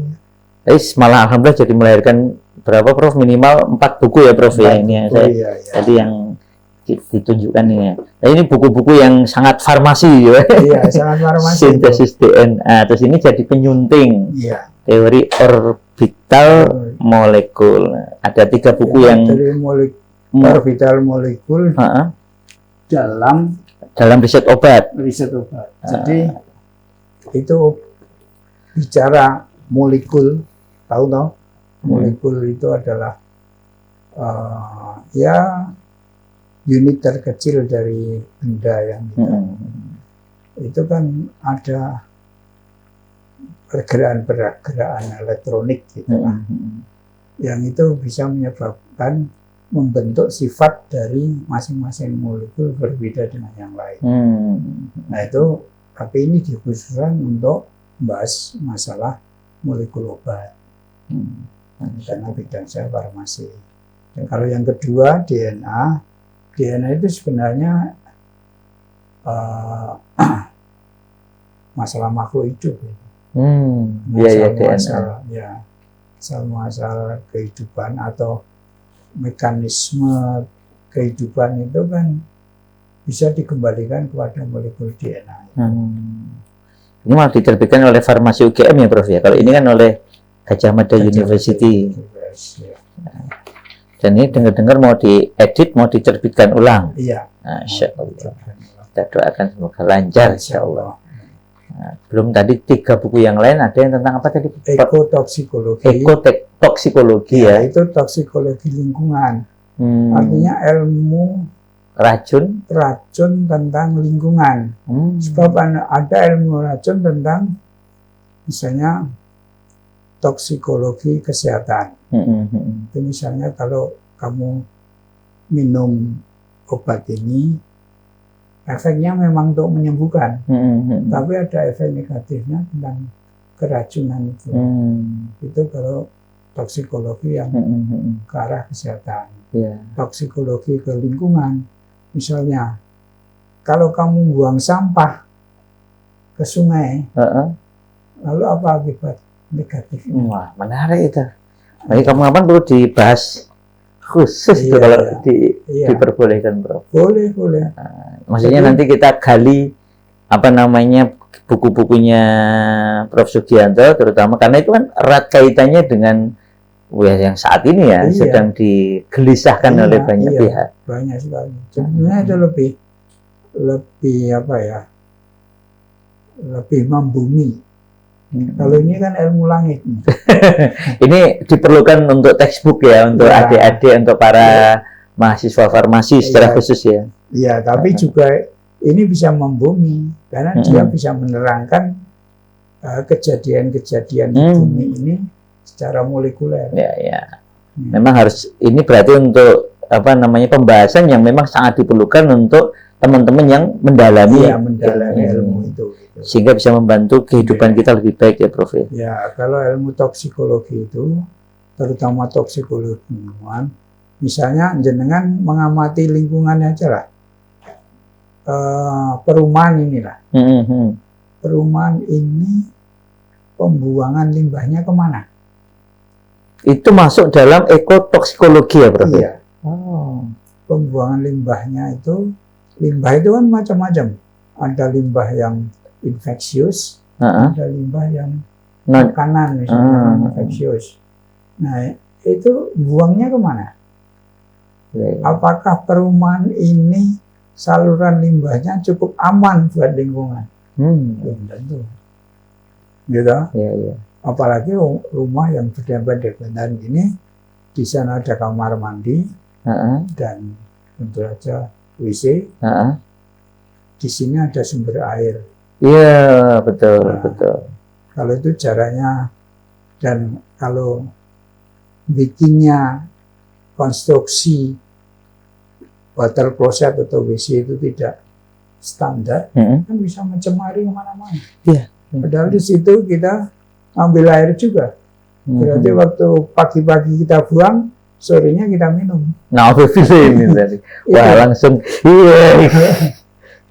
Tapi malah alhamdulillah jadi melahirkan berapa Prof? Minimal 4 buku ya Prof ya ini. Iya. Tadi yang ditunjukkan ini. Nah, ini buku-buku yang sangat farmasi ya. Iya, sangat farmasi. Sintesis DNA. Terus ini jadi penyunting. Iya. Teori orbital molekul. Ada 3 buku yang dari orbital molekul dalam riset obat. Jadi itu bicara molekul, tahu toh? Molekul itu adalah ya unit terkecil dari benda yang itu kan ada pergerakan elektronik gitu lah. Yang itu bisa menyebabkan membentuk sifat dari masing-masing molekul berbeda dengan yang lain. Nah itu, tapi ini dikhususkan untuk membahas masalah molekul obat. Karena bidang saya farmasi. Dan kalau yang kedua DNA itu sebenarnya masalah makhluk hidup. Masalah kehidupan atau mekanisme kehidupan itu kan bisa dikembalikan kepada molekul DNA. Ini malah diterbitkan oleh Farmasi UGM ya Prof ya. Kalau ini kan oleh Gajah Mada University. Dan ini dengar-dengar mau diedit, mau diterbitkan ulang. Iya. Masya Allah. Kita doakan semoga lancar insya Allah. Nah, belum tadi 3 buku yang lain, ada yang tentang apa tadi? Ekotoksikologi. Ekotoksikologi ya. Itu toksikologi lingkungan. Artinya ilmu racun tentang lingkungan. Sebab ada ilmu racun tentang misalnya toksikologi kesehatan. Itu misalnya kalau kamu minum obat ini, efeknya memang untuk menyembuhkan, tapi ada efek negatifnya tentang keracunan itu. Itu kalau toksikologi yang ke arah kesehatan. Toksikologi ke lingkungan, misalnya kalau kamu buang sampah ke sungai, lalu apa akibat negatifnya? Wah, menarik itu. Jadi kapan-kapan perlu dibahas khusus itu kalau diperbolehkan, Bro. Boleh. Maksudnya nanti kita gali apa namanya buku-bukunya Prof. Sugianto terutama karena itu kan erat kaitannya dengan yang saat ini ya sedang digelisahkan oleh banyak pihak. Banyak sekali. Sebenarnya itu lebih apa ya? Lebih membumi. Kalau ini kan ilmu langit. Ini diperlukan untuk textbook ya, untuk adik-adik, untuk para mahasiswa farmasi secara khusus ya. Iya, tapi juga ini bisa membumi karena dia bisa menerangkan kejadian-kejadian di bumi ini secara molekuler. Ya. Memang harus ini berarti untuk apa namanya pembahasan yang memang sangat diperlukan untuk teman-teman yang mendalami ilmu itu. Sehingga bisa membantu kehidupan kita lebih baik ya Prof. Ya, kalau ilmu toksikologi itu, terutama toksikologi lingkungan, misalnya jenengan mengamati lingkungannya aja lah. Perumahan inilah. Perumahan ini pembuangan limbahnya kemana? Itu masuk dalam ekotoksikologi ya Prof? Iya. Pembuangan limbahnya itu, limbah itu kan macam-macam. Ada limbah yang infeksius, ada limbah yang makanan misalnya infeksius. Nah, itu buangnya kemana? Apakah perumahan ini saluran limbahnya cukup aman buat lingkungan? Belum tentu. Gitu? Iya. Apalagi rumah yang berdempet-dempetan gini, di sana ada kamar mandi dan tentu saja WC. Di sini ada sumber air. Iya, betul. Kalau itu caranya, dan kalau bikinnya konstruksi water closet atau WC itu tidak standar, kan bisa mencemari kemana-mana. Iya. Padahal di situ kita ambil air juga. Berarti waktu pagi-pagi kita buang, sorenya kita minum. Nah, ini tadi. Wah, langsung iya.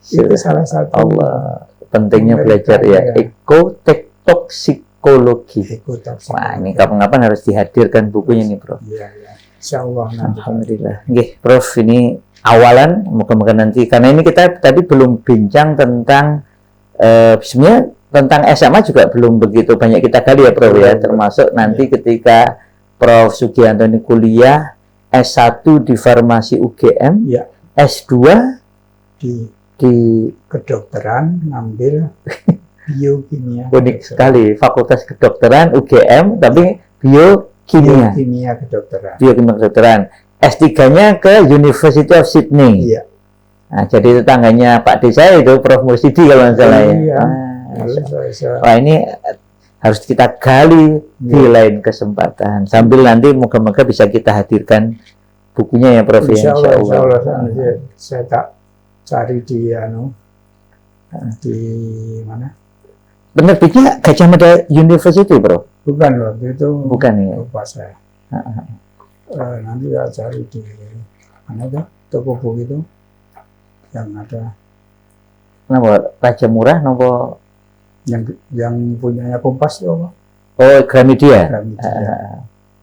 Itu salah satu. Allah, pentingnya belajar ya ekotoksikologi. Wah, ini kapan-kapan harus dihadirkan bukunya nih, Prof. Iya, iya. Insya Allah nanti. Alhamdulillah. Nggih, Prof, ini awalan, moga-moga nanti, karena ini kita tadi belum bincang tentang sebenarnya tentang SMA juga belum begitu banyak kita gali ya, Prof, ya, termasuk nanti ketika Prof Sugianto ini kuliah S1 di Farmasi UGM, ya. S2 di kedokteran, ngambil biokimia. Unik sekali, Fakultas Kedokteran UGM, tapi biokimia. Biokimia kedokteran. Biokimia kedokteran. S3-nya ke University of Sydney. Iya. Nah, jadi tetangganya Pak D saya itu Prof Mursidi kalau nggak salah ya. Iya. Wah, ini harus kita gali di lain kesempatan. Sambil nanti moga-moga bisa kita hadirkan bukunya ya, Prof. Insya Allah. Insya Allah. Saya tak cari di di mana? Penerbitnya Gajah Mada University, Bro? Bukan, waktu itu. Bukan ya. Lupa saya. Nanti saya cari di mana tuh toko buku itu yang ada. Kenapa? Raja Murah, nopo? Yang punyanya Kompas itu apa? Oh, Gramedia.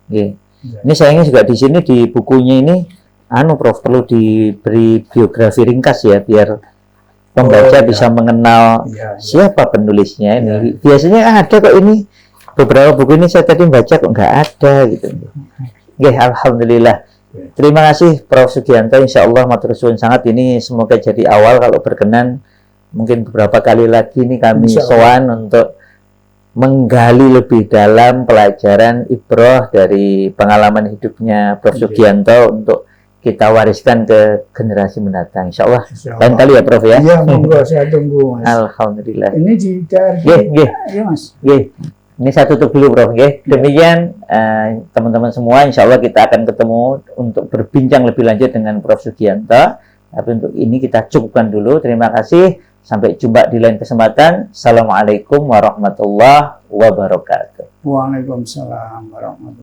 Ya. Ini sayangnya juga di sini di bukunya ini, Prof, perlu diberi biografi ringkas ya, biar pembaca bisa mengenal siapa penulisnya ini. Biasanya ada kok ini, beberapa buku ini saya tadi baca kok nggak ada gitu. Alhamdulillah. Terima kasih Prof Sugianto. Insya Allah matur suwun sangat, ini semoga jadi awal, kalau berkenan mungkin beberapa kali lagi nih kami sowan untuk menggali lebih dalam pelajaran ibroh dari pengalaman hidupnya Prof Sugianto untuk kita wariskan ke generasi mendatang. Insya Allah. Lain kali ya, Prof ya. Iya, monggo, saya tunggu, Mas. Alhamdulillah. Ini di Iya, Mas. Ini saya tutup dulu, Prof. Demikian teman-teman semua, insya Allah kita akan ketemu untuk berbincang lebih lanjut dengan Prof Sugianto. Tapi untuk ini kita cukupkan dulu. Terima kasih. Sampai jumpa di lain kesempatan. Assalamualaikum warahmatullahi wabarakatuh. Waalaikumsalam warahmatullahi wabarakatuh.